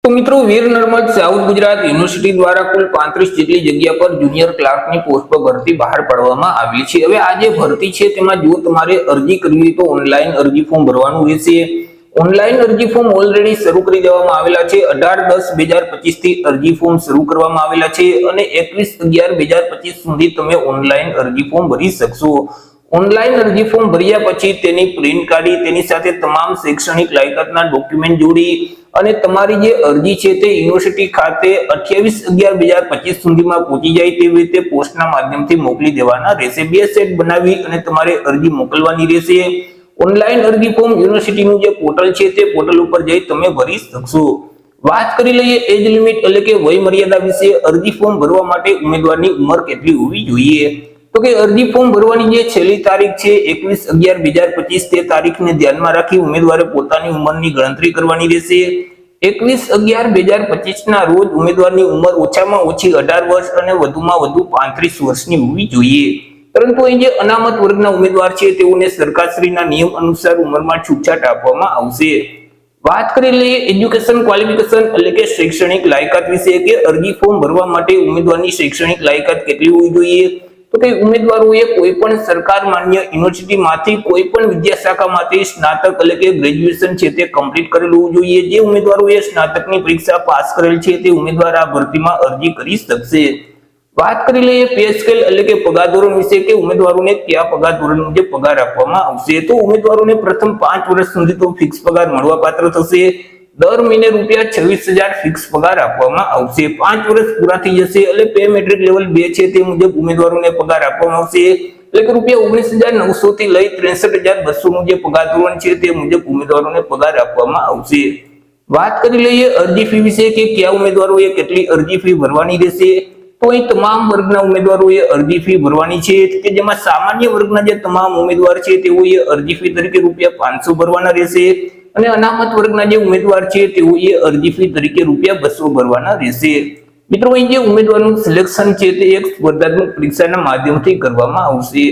તો મિત્રો Veer Narmad south Gujarat university દ્વારા કુલ 35 જેટલી જગ્યા પર જુનિયર ક્લાર્કની પોસ્ટ પર ભરતી બહાર પાડવામાં આવી છે। હવે આ જે ભરતી છે તેમાં જો તમારે અરજી કરવી તો ઓનલાઈન અરજી ફોર્મ ભરવાનું રહેશે। ઓનલાઈન અરજી ફોર્મ ઓલરેડી શરૂ કરી દેવામાં આવેલા છે। 18/10/2025 થી અરજી ફોર્મ શરૂ કરવામાં આવેલા છે અને 21/11/2025 સુધી તમે ઓનલાઈન અરજી ફોર્મ ભરી શકશો। ઓનલાઈન અરજી ફોર્મ ભર્યા પછી તેની પ્રિન્ટ કાઢી તેની સાથે તમામ શૈક્ષણિક લાયકાતના ડોક્યુમેન્ટ જોડી અને તમારી જે અરજી છે તે યુનિવર્સિટી ખાતે 28/11/2025 સુધીમાં પહોંચી જાય તેવી રીતે પોસ્ટના માધ્યમથી મોકલી દેવાના રહેશે। બે સેટ બનાવી અને તમારે અરજી મોકલવાની રહેશે। ઓનલાઈન અરજી ફોર્મ યુનિવર્સિટીનું જે પોર્ટલ છે તે પોર્ટલ ઉપર જઈ તમે ભરી શકશો। વાત કરી લઈએ એજ લિમિટ એટલે કે વય મર્યાદા વિશે। અરજી ફોર્મ ભરવા માટે ઉમેદવારની ઉંમર કેટલી હોવી જોઈએ? તો કે અરજી ફોર્મ ભરવાની જે છેલ્લી તારીખ છે 21/11/2025 તે તારીખને ધ્યાનમાં રાખી ઉમેદવારે પોતાની ઉંમરની ગણતરી કરવાની રહેશે। 21/11/2025 ના રોજ ઉમેદવારની ઉંમર ઓછામાં ઓછી 18 વર્ષ અને વધુમાં વધુ 35 વર્ષની હોવી જોઈએ। પરંતુ અહીં જે અનામત વર્ગના ઉમેદવાર છે તેઓને સરકારશ્રીના નિયમ અનુસાર ઉંમરમાં છૂટછાટ આપવામાં આવશે। વાત કરી લઈએ એજ્યુકેશન ક્વોલિફિકેશન એટલે કે શૈક્ષણિક લાયકાત વિશે કે અરજી ફોર્મ ભરવા માટે ઉમેદવારની શૈક્ષણિક લાયકાત કેટલી હોવી જોઈએ? તો કે ઉમેદવારોએ કોઈ પણ સરકાર માન્ય યુનિવર્સિટીમાંથી કોઈ પણ વિદ્યા શાખામાંથી સ્નાતક એટલે કે ગ્રેજ્યુએશન છે તે કમ્પ્લીટ કરેલું હોવું જોઈએ। જે ઉમેદવારોએ સ્નાતકની પરીક્ષા પાસ કરેલ છે તે ઉમેદવાર આ ભરતીમાં અરજી કરી શકશે। વાત કરી લઈએ પે સ્કેલ એટલે કે પગાર ધોરણ વિશે કે ઉમેદવારોને કયા પગાર ધોરણ મુજબ પગાર આપવામાં આવશે। તો ઉમેદવારોને પ્રથમ 5 વર્ષ સુધી તો ફિક્સ પગાર મળવાપાત્ર થશે। દર મહિને ₹26,000 ફિક્સ પગાર આપવામાં આવશે। 5 વર્ષ પૂરા થઈ જશે એટલે પે મેટ્રિક લેવલ 2 છે તે મુજબ ઉમેદવારોને પગાર આપવામાં આવશે। એટલે કે ₹19,900 થી લઈ 63,200 નું જે પગાર ધોરણ છે તે મુજબ ઉમેદવારોને પગાર આપવામાં આવશે। વાત કરી લઈએ અરજી ફી વિશે કે કયા ઉમેદવારોએ કેટલી અરજી ફી ભરવાની રહેશે। તો અહીં તમામ વર્ગના ઉમેદવારોએ અરજી ફી ભરવાની છે કે જેમાં સામાન્ય વર્ગના જે તમામ ઉમેદવાર છે તેઓએ અરજી ફી તરીકે ₹500 ભરવાના રહેશે અને અનામત વર્ગના જે ઉમેદવાર છે તેઓએ અરજી ફી તરીકે ₹200 ભરવાના રહેશે। મિત્રો અહીં જે ઉમેદવારનું સિલેક્શન છે તે એક સ્પર્ધાત્મક પરીક્ષાના માધ્યમથી કરવામાં આવશે।